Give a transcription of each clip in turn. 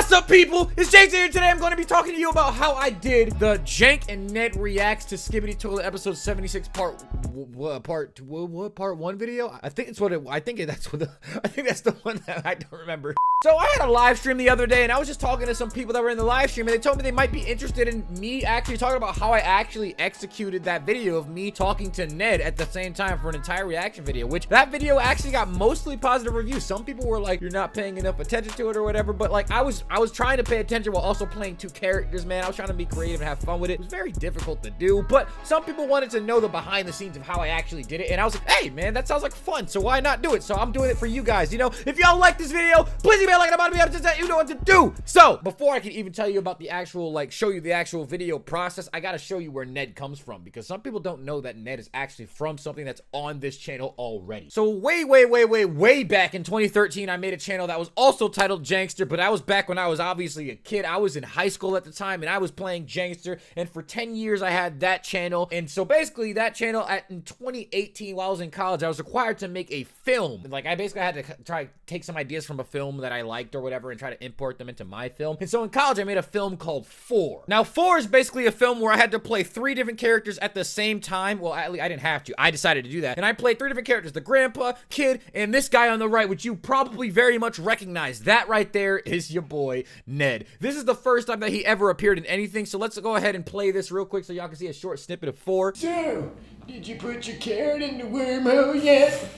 What's up, people? It's James here. Today I'm going to be talking to you about how I did the Jank and Ned reacts to Skibidi Toilet episode 76 part 1 video. I think that's the one that I don't remember. So I had a live stream the other day and I was just talking to some people that were in the live stream and they told me they might be interested in me actually talking about how I actually executed that video of me talking to Ned at the same time for an entire reaction video, which that video actually got mostly positive reviews. Some people were like, you're not paying enough attention to it or whatever, but like I was trying to pay attention while also playing two characters, man. I was trying to be creative and have fun with it. It was very difficult to do, but some people wanted to know the behind the scenes of how I actually did it, and I was like, hey man, that sounds like fun, so why not do it? So I'm doing it for you guys. You know, if y'all like this video, please leave a like on the bottom of the episode, you know what to do. So before I can even tell you about the actual, like, show you the actual video process, I gotta show you where Ned comes from, because some people don't know that Ned is actually from something that's on this channel already. So way back in 2013, I made a channel that was also titled Jankster, but I was back when I was obviously a kid. I was in high school at the time and I was playing Jankster, and for 10 years I had that channel. And so basically that channel in 2018, while I was in college, I was required to make a film. Like, I basically had to try to take some ideas from a film that I liked or whatever and try to import them into my film. And so in college I made a film called 4. Now 4 is basically a film where I had to play 3 different characters at the same time. Well, I didn't have to. I decided to do that. And I played 3 different characters: the grandpa, kid, and this guy on the right, which you probably very much recognize. That right there is your boy Ned. This is the first time that he ever appeared in anything, so let's go ahead and play this real quick so y'all can see a short snippet of 4. So, did you put your carrot in the wormhole yet?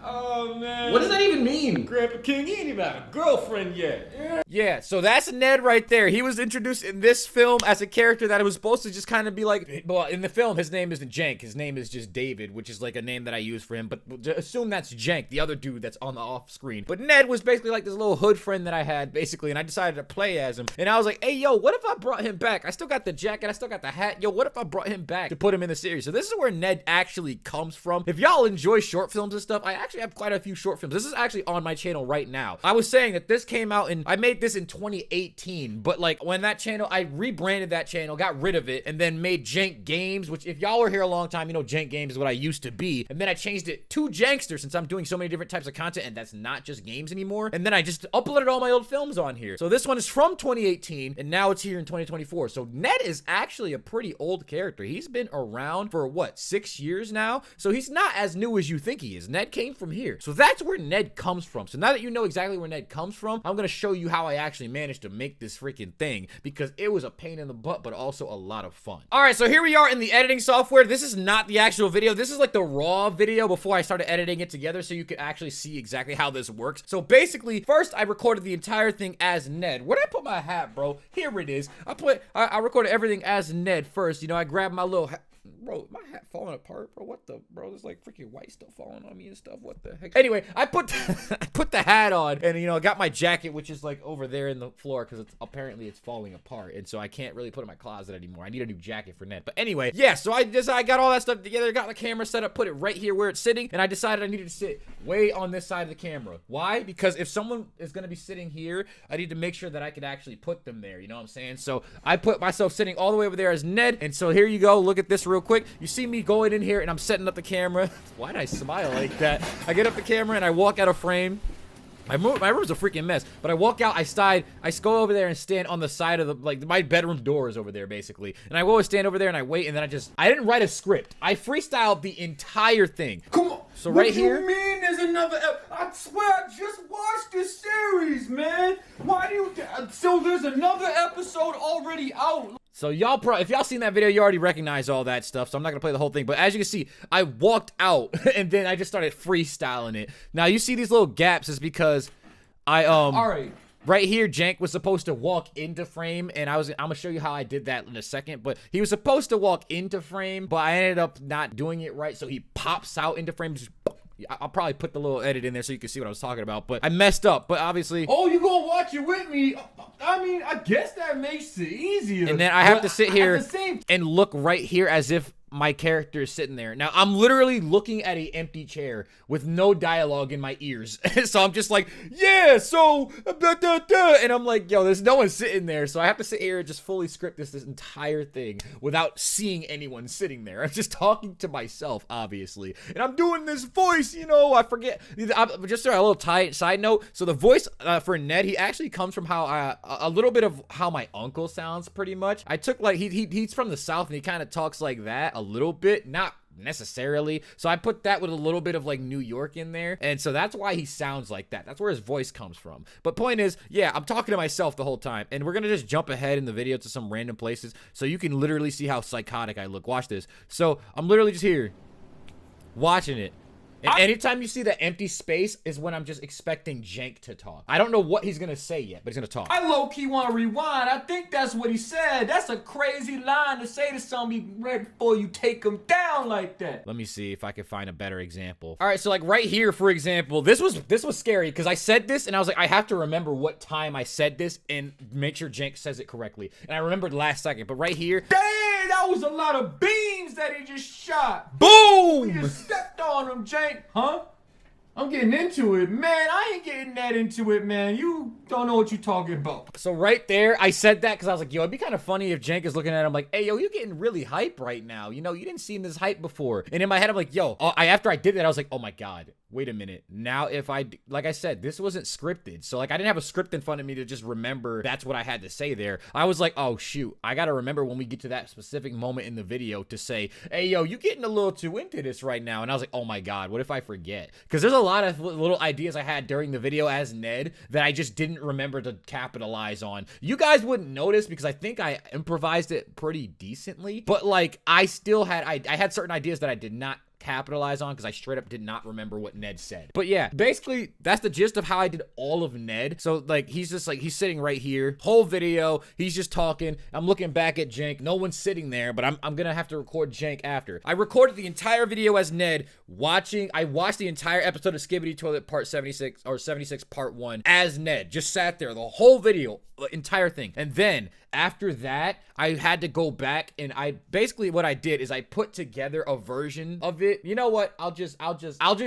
Oh man. What does that even mean? Grandpa King, he ain't even had a girlfriend yet. Yeah, so that's Ned right there. He was introduced in this film as a character that was supposed to just kind of be like, well, in the film, his name isn't Jank. His name is just David, which is like a name that I use for him. But assume that's Jank, the other dude that's on the off screen. But Ned was basically like this little hood friend that I had, basically, and I decided to play as him. And I was like, hey, yo, what if I brought him back? I still got the jacket, I still got the hat. Yo, what if I brought him back to put him in the series? So this is where Ned actually comes from. If y'all enjoy short films and stuff, I actually have quite a few short films. This is actually on my channel right now. I was saying that this came out I made this in 2018, but like when that channel, I rebranded that channel, got rid of it, and then made Jank Games, which if y'all were here a long time, you know Jank Games is what I used to be. And then I changed it to Jankster since I'm doing so many different types of content, and that's not just games anymore. And then I just uploaded all my old films on here. So this one is from 2018, and now it's here in 2024. So Ned is actually a pretty old character. He's been around for what, 6 years now? So he's not as new as you think he is. Ned came from here. So that's where Ned comes from. So now that you know exactly where Ned comes from, I'm gonna show you how I actually managed to make this freaking thing, because it was a pain in the butt, but also a lot of fun. All right, so here we are in the editing software. This is not the actual video. This is like the raw video before I started editing it together, so you could actually see exactly how this works. So basically, first I recorded the entire thing as Ned. Where'd I put my hat, bro? Here it is. I recorded everything as Ned first. You know, I grabbed my little hat. Bro, my hat falling apart, bro. What the, bro? There's like freaking white stuff falling on me and stuff. What the heck? Anyway, I put the hat on, and you know, I got my jacket, which is like over there in the floor because apparently it's falling apart, and so I can't really put it in my closet anymore. I need a new jacket for Ned. But anyway, yeah. So I got all that stuff together, got the camera set up, put it right here where it's sitting, and I decided I needed to sit way on this side of the camera. Why? Because if someone is gonna be sitting here, I need to make sure that I could actually put them there. You know what I'm saying? So I put myself sitting all the way over there as Ned, and so here you go. Look at this real quick. You see me going in here and I'm setting up the camera. Why did I smile like that? I get up the camera and I walk out of frame. My room's a freaking mess, but I walk out, I go over there and stand on the side of the, like, my bedroom door is over there, basically. And I always stand over there and I wait, and then I didn't write a script. I freestyled the entire thing. Come on. So right here. What do you mean there's another I swear I just watched this series, man. Why do you, so there's another episode already out. So y'all if y'all seen that video, you already recognize all that stuff, so I'm not gonna play the whole thing. But as you can see, I walked out and then I just started freestyling it. Now you see these little gaps is because all right. Right here, Jank was supposed to walk into frame, and I'm gonna show you how I did that in a second, but he was supposed to walk into frame, but I ended up not doing it right, so he pops out into frame, just I'll probably put the little edit in there so you can see what I was talking about, but I messed up, but obviously. Oh, you gonna watch it with me? I mean, I guess that makes it easier. And then I have to sit here and look right here as if my character is sitting there. Now, I'm literally looking at an empty chair with no dialogue in my ears. So I'm just like, yeah, so, and I'm like, yo, there's no one sitting there. So I have to sit here and just fully script this entire thing without seeing anyone sitting there. I'm just talking to myself, obviously. And I'm doing this voice, you know, I forget. Just a little side note. So the voice for Ned, he actually comes from how a little bit of how my uncle sounds, pretty much. I took like, he's from the South and he kind of talks like that a little bit, not necessarily, so I put that with a little bit of like New York in there, and so that's why he sounds like that. That's where his voice comes from. But point is, yeah, I'm talking to myself the whole time, and we're gonna just jump ahead in the video to some random places so you can literally see how psychotic I look. Watch this. So I'm literally just here watching it. And anytime you see the empty space is when I'm just expecting Jank to talk. I don't know what he's gonna say yet, but he's gonna talk. I low-key want to rewind. I think that's what he said. That's a crazy line to say to somebody right before you take them down like that. Let me see if I can find a better example. All right, so like right here, for example, this was scary because I said this and I was like, I have to remember what time I said this and make sure Jank says it correctly. And I remembered last second, but right here. Dang, that was a lot of beams that he just shot. Boom! You just stepped on him, Jank. Huh? I'm getting into it, man. I ain't getting that into it, man. You don't know what you're talking about. So right there, I said that because I was like, yo, it'd be kind of funny if Jank is looking at him like, hey, yo, you're getting really hype right now. You know, you didn't seem this hype before. And in my head, I'm like, yo, after I did that, I was like, oh my God, wait a minute. Now, like I said, this wasn't scripted. So like, I didn't have a script in front of me to just remember that's what I had to say there. I was like, oh shoot, I got to remember when we get to that specific moment in the video to say, hey, yo, you getting a little too into this right now. And I was like, oh my God, what if I forget? Because there's a lot of little ideas I had during the video as Ned that I just didn't remember to capitalize on. You guys wouldn't notice because I think I improvised it pretty decently, but like I still had, I had certain ideas that I did not capitalize on because I straight up did not remember what Ned said. But yeah, basically that's the gist of how I did all of Ned. So like he's just like, he's sitting right here, whole video, he's just talking. I'm looking back at Jank. No one's sitting there, but I'm gonna have to record Jank after. I recorded the entire video as Ned I watched the entire episode of Skibidi Toilet part 76 or 76 part 1 as Ned. Just sat there the whole video, entire thing. And then after that, I had to go back and basically what I did is I put together a version of it. You know what? I'll just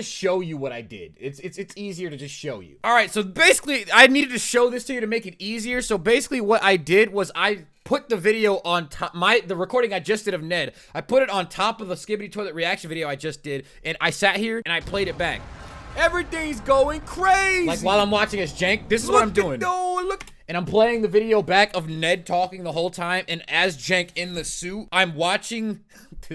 show you what I did. It's easier to just show you. All right, so basically I needed to show this to you to make it easier. So basically what I did was I put the video on top, the recording I just did of Ned, I put it on top of the Skibidi Toilet reaction video I just did, and I sat here and I played it back. Everything's going crazy. Like while I'm watching as Jank, this is what I'm doing. And I'm playing the video back of Ned talking the whole time, and as Jank in the suit, I'm watching,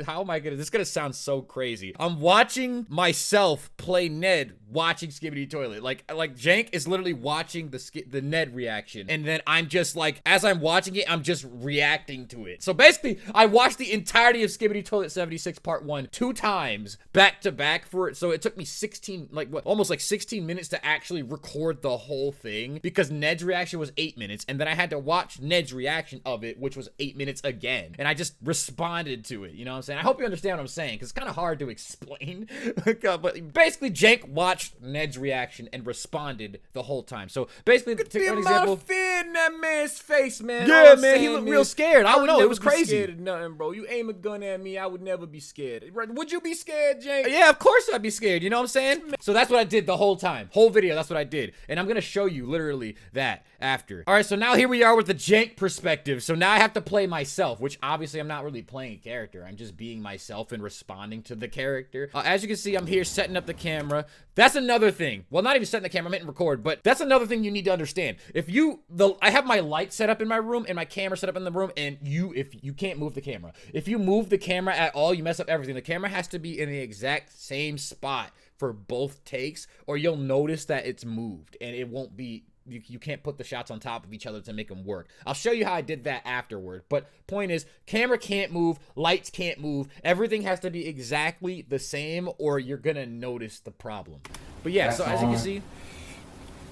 how am I gonna, this is gonna sound so crazy. I'm watching myself play Ned watching Skibidi Toilet. Like Jank is literally watching the Ned reaction, and then I'm just like, as I'm watching it, I'm just reacting to it. So basically, I watched the entirety of Skibidi Toilet 76 part 1 2 times back to back for it. So it took me 16, like what, almost like 16 minutes to actually record the whole thing because Ned's reaction was 8 minutes, and then I had to watch Ned's reaction of it, which was 8 minutes again, and I just responded to it. You know what I'm saying? I hope you understand what I'm saying because it's kind of hard to explain. But basically, Jank watched Ned's reaction and responded the whole time. So basically, to take an example, fear in that man's face, man. Yeah, man, he looked real scared. I don't know, it was crazy. Scared of nothing, bro. You aim a gun at me, I would never be scared. Would you be scared, Jank? Yeah, of course I'd be scared. You know what I'm saying? So that's what I did the whole time, whole video. That's what I did, and I'm gonna show you literally that after. All right, so now here we are with the Jank perspective. So now I have to play myself, which obviously I'm not really playing a character. I'm just being myself and responding to the character. As you can see, I'm here setting up the camera. That's another thing. Well, not even setting the camera, I'm hitting record, but that's another thing you need to understand. I have my light set up in my room and my camera set up in the room, and if you can't move the camera. If you move the camera at all, you mess up everything. The camera has to be in the exact same spot for both takes, or you'll notice that it's moved, and it won't be, you can't put the shots on top of each other to make them work. I'll show you how I did that afterward, but point is, camera can't move, lights can't move, everything has to be exactly the same, or you're gonna notice the problem. But yeah, so as you can see,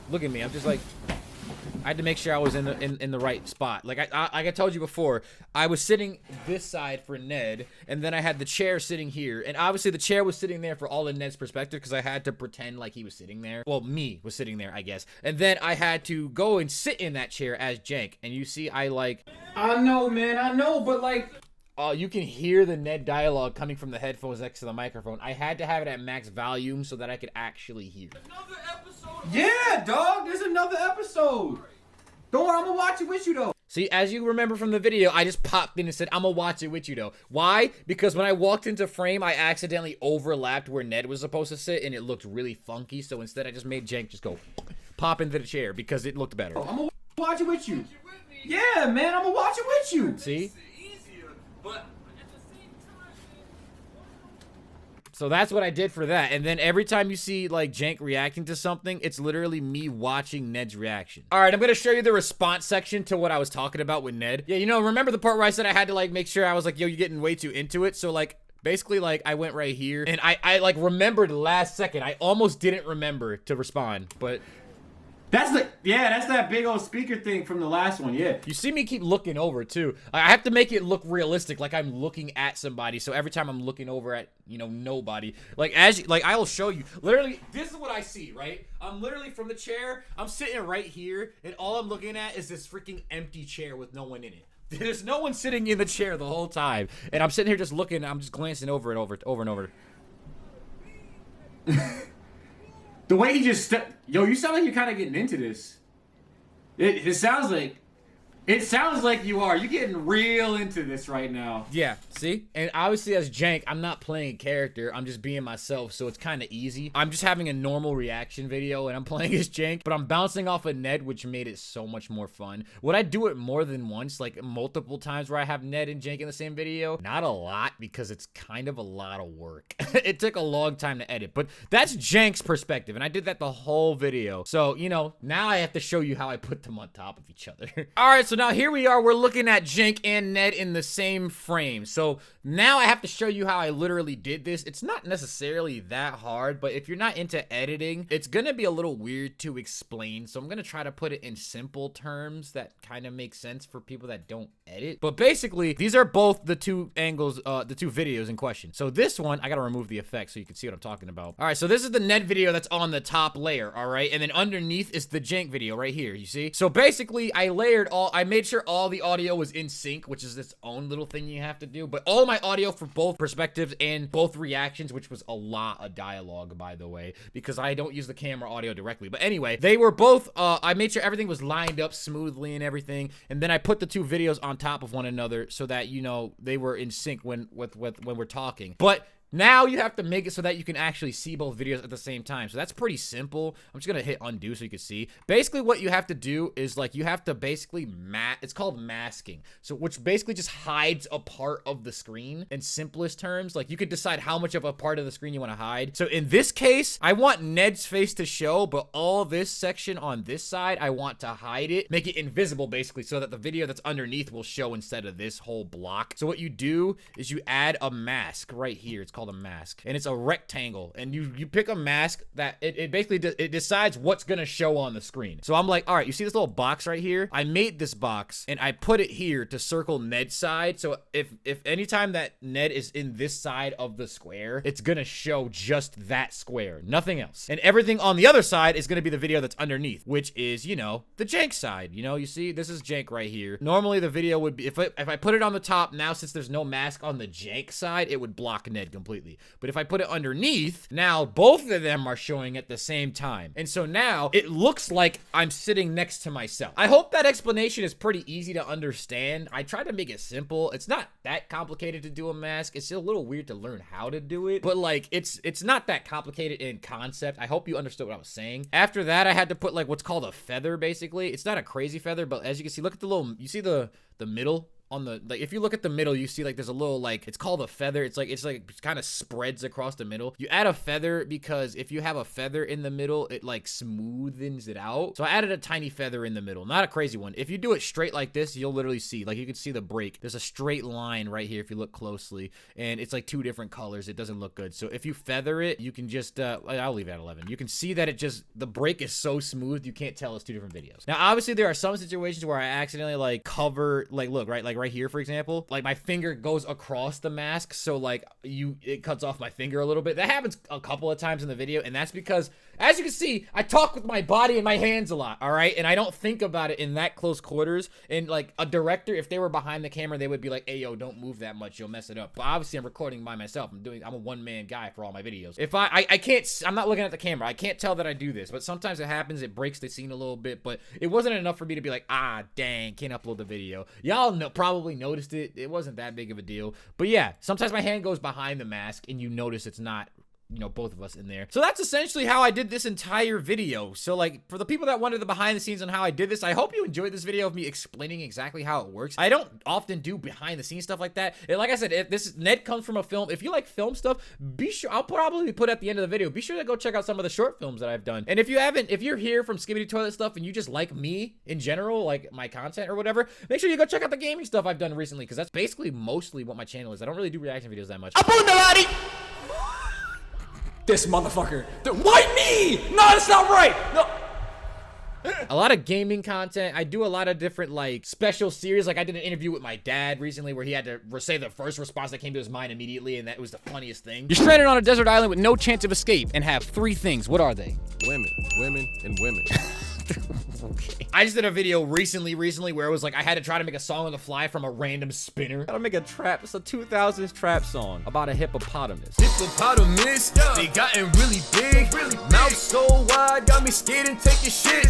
look at me, I'm just like, I had to make sure I was in the right spot. Like I told you before, I was sitting this side for Ned, and then I had the chair sitting here, and obviously the chair was sitting there for all of Ned's perspective because I had to pretend like he was sitting there. Well, me was sitting there, I guess. And then I had to go and sit in that chair as Jank, and you see I know, man, I know, but like, you can hear the Ned dialogue coming from the headphones next to the microphone. I had to have it at max volume so that I could actually hear. Another episode. Yeah, dog. There's another episode. Don't worry, I'm gonna watch it with you though. See, as you remember from the video, I just popped in and said, I'm gonna watch it with you though. Why? Because when I walked into frame, I accidentally overlapped where Ned was supposed to sit and it looked really funky. So instead I just made Jank just go pop into the chair because it looked better. I'm gonna watch it with you. Yeah, man, I'm gonna watch it with you. See? So that's what I did for that. And then every time you see like Jank reacting to something, it's literally me watching Ned's reaction. All right, I'm gonna show you the response section to what I was talking about with Ned. Yeah, you know, remember the part where I said I had to like make sure I was like, yo, you're getting way too into it. So like, basically like I went right here and I like remembered last second. I almost didn't remember to respond, but that's that big old speaker thing from the last one, yeah. You see me keep looking over too. I have to make it look realistic, like I'm looking at somebody. So every time I'm looking over at, you know, nobody, like I will show you. Literally, this is what I see, right? I'm literally from the chair. I'm sitting right here, and all I'm looking at is this freaking empty chair with no one in it. There's no one sitting in the chair the whole time, and I'm sitting here just looking. I'm just glancing over it over and over. The way he just yo, you sound like you're kind of getting into this. It sounds like you are. You're getting real into this right now. Yeah, see? And obviously as Jank, I'm not playing a character. I'm just being myself, so it's kind of easy. I'm just having a normal reaction video, and I'm playing as Jank, but I'm bouncing off of Ned, which made it so much more fun. Would I do it more than once, like multiple times where I have Ned and Jank in the same video? Not a lot, because it's kind of a lot of work. It took a long time to edit, but that's Jank's perspective, and I did that the whole video. So, you know, now I have to show you how I put them on top of each other. All right, so now here we are. We're looking at Jank and Ned in the same frame. So now I have to show you how I literally did this. It's not necessarily that hard, but if you're not into editing, it's gonna be a little weird to explain. So I'm gonna try to put it in simple terms that kind of make sense for people that don't edit. But basically, these are both the two angles, the two videos in question. So this one, I gotta remove the effect so you can see what I'm talking about. All right, so this is the Ned video that's on the top layer, all right? And then underneath is the Jank video right here, you see? So basically, I made sure all the audio was in sync, which is its own little thing you have to do. But all my audio for both perspectives and both reactions, which was a lot of dialogue, by the way, because I don't use the camera audio directly. But anyway, they were both, I made sure everything was lined up smoothly and everything. And then I put the two videos on top of one another so that, you know, they were in sync when we're talking. But now you have to make it so that you can actually see both videos at the same time. So that's pretty simple. I'm just gonna hit undo so you can see. Basically what you have to do is like you have to basically it's called masking. So which basically just hides a part of the screen in simplest terms. Like you could decide how much of a part of the screen you want to hide. So in this case, I want Ned's face to show, but all this section on this side, I want to hide it, make it invisible basically so that the video that's underneath will show instead of this whole block. So what you do is you add a mask right here. It's called a mask, and it's a rectangle, and you pick a mask that it basically it decides what's gonna show on the screen. So I'm like, all right, you see this little box right here? I made this box and I put it here to circle Ned's side. So if anytime that Ned is in this side of the square, it's gonna show just that square, nothing else. And everything on the other side is gonna be the video that's underneath, which is, you know, the Jank side. You know, you see this is Jank right here. Normally the video would be if I put it on the top now, since there's no mask on the Jank side, it would block Ned completely. But if I put it underneath, now both of them are showing at the same time. And so now it looks like I'm sitting next to myself. I hope that explanation is pretty easy to understand. I tried to make it simple. It's not that complicated to do a mask. It's a little weird to learn how to do it, but like it's not that complicated in concept. I hope you understood what I was saying. After that, I had to put like what's called a feather basically. It's not a crazy feather, but as you can see, look at the little, you see the middle on the, like, if you look at the middle, you see like there's a little, like, it's called a feather. It's kind of spreads across the middle. You add a feather because if you have a feather in the middle, it like smoothens it out. So I added a tiny feather in the middle, not a crazy one. If you do it straight like this, you'll literally see, like, you can see the break. There's a straight line right here if you look closely, and it's like two different colors. It doesn't look good. So if you feather it, you can just, I'll leave it at 11. You can see that it just, the break is so smooth, you can't tell it's two different videos. Now, obviously, there are some situations where I accidentally like cover, like, look, right, like right here, for example, like my finger goes across the mask, so like it cuts off my finger a little bit. That happens a couple of times in the video, and that's because As you can see, I talk with my body and my hands a lot, all right? And I don't think about it in that close quarters. And like a director, if they were behind the camera, they would be like, hey, yo, don't move that much. You'll mess it up. But obviously, I'm recording by myself. I'm a one-man guy for all my videos. If I can't, I'm not looking at the camera. I can't tell that I do this. But sometimes it happens. It breaks the scene a little bit. But it wasn't enough for me to be like, ah, dang, can't upload the video. Y'all probably noticed it. It wasn't that big of a deal. But yeah, sometimes my hand goes behind the mask and you notice it's not, you know, both of us in there. So that's essentially how I did this entire video. So like for the people that wanted the behind the scenes on how I did this, I hope you enjoyed this video of me explaining exactly how it works. I don't often do behind the scenes stuff like that. And like I said, if this Ned comes from a film, if you like film stuff, be sure, I'll probably put at the end of the video, be sure to go check out some of the short films that I've done. And if you're here from Skibidi Toilet Stuff and you just like me in general, like my content or whatever, make sure you go check out the gaming stuff I've done recently, because that's basically mostly what my channel is. I don't really do reaction videos that much. This motherfucker. Why me? No, that's not right. No. A lot of gaming content. I do a lot of different like special series. Like I did an interview with my dad recently where he had to say the first response that came to his mind immediately, and that was the funniest thing. You're stranded on a desert island with no chance of escape and have 3 things. What are they? Women, and women. Okay. I just did a video recently where it was like I had to try to make a song on the fly from a random spinner. Gotta make a trap. It's a 2000s trap song about a hippopotamus. Hippopotamus, they gotten really big, mouth so wide, got me scared and taking shit.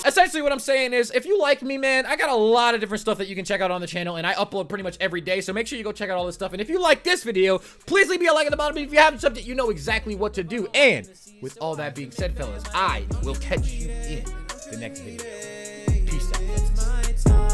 Essentially what I'm saying is, if you like me, man, I got a lot of different stuff that you can check out on the channel, and I upload pretty much every day, so make sure you go check out all this stuff. And if you like this video, please leave me a like at the bottom. If you haven't subbed it, you know exactly what to do. And with all that being said, fellas, I will catch you in the next video. Peace out.